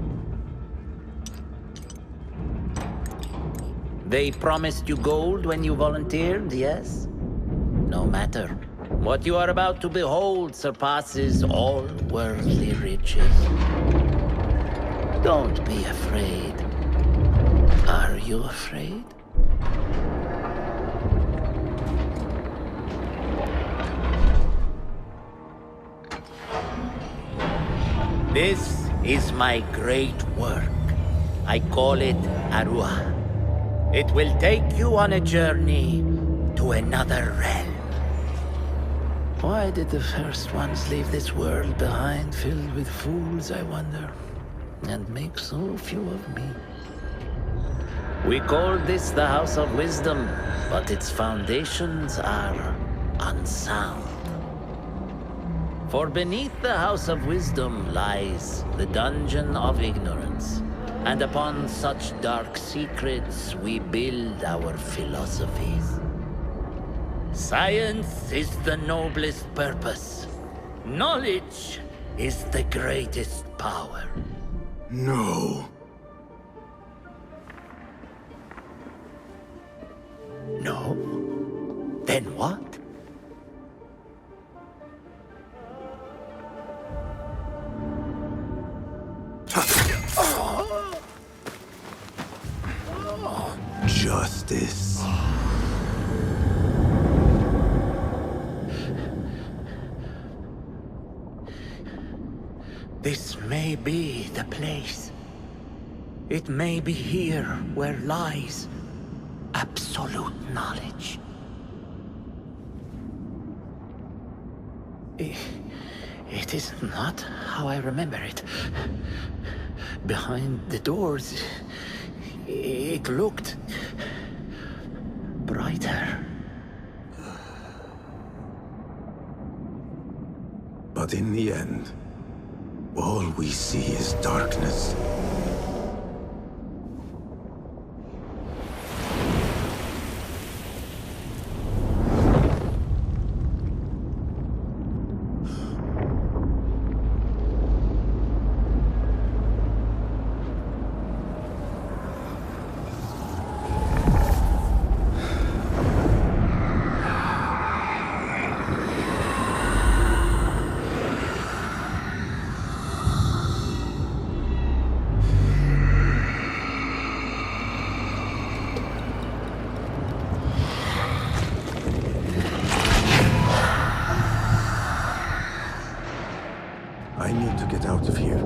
They promised you gold when you volunteered, yes? No matter. What you are about to behold surpasses all worldly riches. Don't be afraid. Are you afraid? This is my great work. I call it Arua. It will take you on a journey to another realm. Why did the first ones leave this world behind filled with fools, I wonder, and make so few of me? We call this the House of Wisdom, but its foundations are unsound. For beneath the House of Wisdom lies the Dungeon of Ignorance, and upon such dark secrets we build our philosophies. Science is the noblest purpose. Knowledge is the greatest power. No. No? Then what? Justice. This may be the place. It may be here where lies absolute knowledge. It is not how I remember it. Behind the doors, it looked brighter. But in the end, all we see is darkness. I need to get out of here.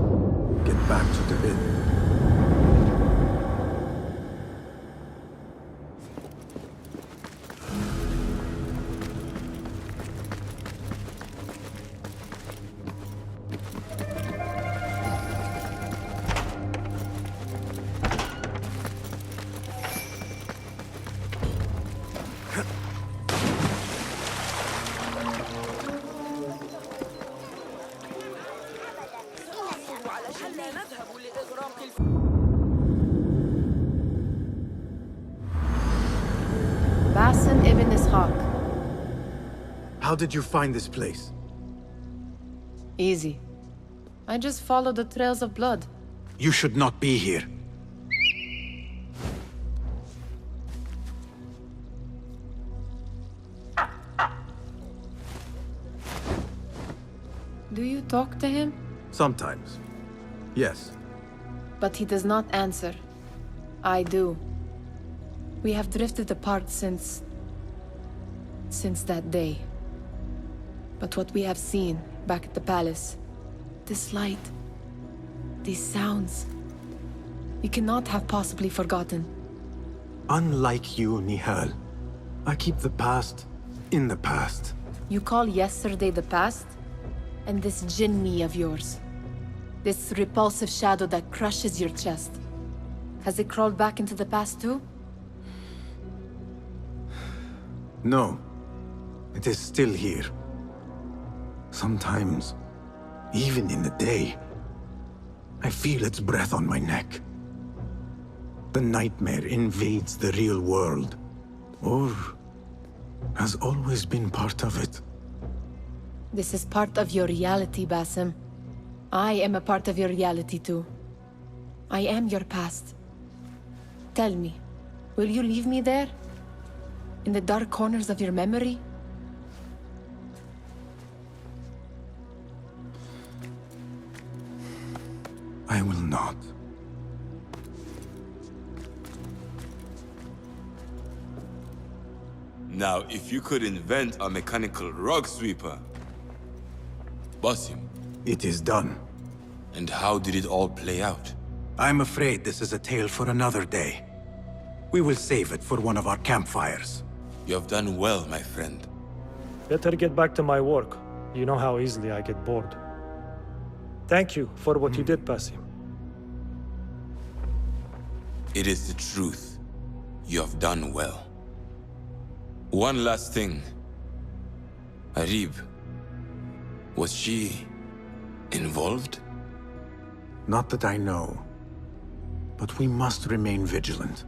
Get back to the inn. Basim ibn Ishaq. How did you find this place? Easy. I just followed the trails of blood. You should not be here. Do you talk to him? Sometimes. Yes. But he does not answer. I do. We have drifted apart since that day. But what we have seen back at the palace, this light, these sounds, we cannot have possibly forgotten. Unlike you, Nihal, I keep the past in the past. You call yesterday the past? And this jinni of yours, this repulsive shadow that crushes your chest, has it crawled back into the past too? No. It is still here. Sometimes, even in the day, I feel its breath on my neck. The nightmare invades the real world, or has always been part of it. This is part of your reality, Basim. I am a part of your reality too. I am your past. Tell me, will you leave me there? In the dark corners of your memory? I will not. Now, if you could invent a mechanical rug sweeper, Basim. It is done. And how did it all play out? I'm afraid this is a tale for another day. We will save it for one of our campfires. You have done well, my friend. Better get back to my work. You know how easily I get bored. Thank you for what you did, Basim. It is the truth. You have done well. One last thing. Arib, was she involved? Not that I know. But we must remain vigilant.